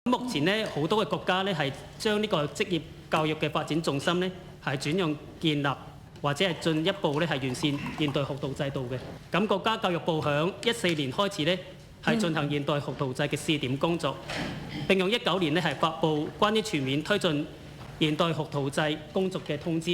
目前咧，好多嘅國家咧係將呢個職業教育嘅發展重心咧係轉向建立或者係進一步咧係完善現代學徒制度嘅。咁國家教育部響14年開始咧係進行現代學徒制嘅試點工作，並用19年咧係發布關於全面推進現代學徒制工作嘅通知。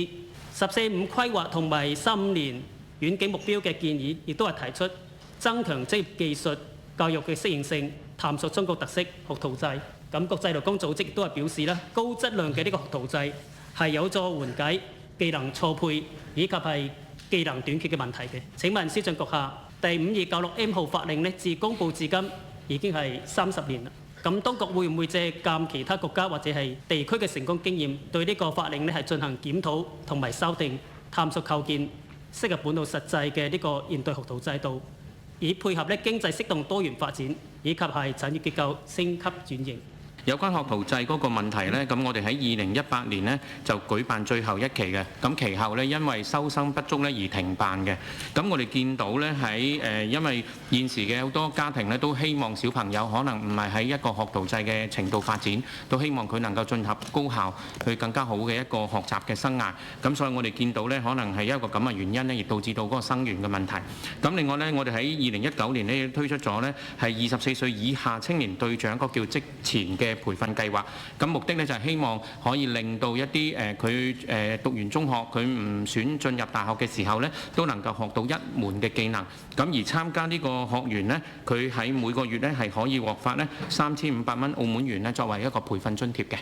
14.5規劃同埋35年遠景目標嘅建議，亦都係提出增強職業技術教育嘅適應性，探索中國特色學徒制。咁國際勞工組織亦都係表示啦，高質量嘅呢個學徒制係有助緩解技能錯配以及係技能短缺嘅問題嘅。請問司長閣下，第5296M 號法令呢，自公布至今已經係30年啦。咁當局會唔會借鑑其他國家或者係地區嘅成功經驗，對呢個法令呢係進行檢討同埋修訂，探索構建適合本土實際嘅呢個現代學徒制度，以配合呢經濟適當多元發展以及係產業結構升級轉型？有關學徒制嗰個問題呢，咁我哋喺2018年呢就舉辦最後一期嘅，咁其後呢，因為收生不足呢而停辦嘅。咁我哋見到呢，喺因為現時嘅好多家庭呢都希望小朋友可能唔係喺一個學徒制嘅程度發展，都希望佢能夠進入高校去更加好嘅一個學習嘅生涯。咁所以我哋見到呢，可能係一個咁嘅原因呢，而導致到嗰個生源嘅問題。咁另外呢，我哋喺2019年呢推出咗呢係24歲以下青年隊長一個叫職前嘅培訓計劃，咁目的咧就係希望可以令到一啲佢讀完中學佢唔選進入大學嘅時候咧，都能夠學到一門嘅技能。咁而參加呢個學員咧，佢喺每個月咧係可以獲發咧3500蚊澳門元咧作為一個培訓津貼嘅。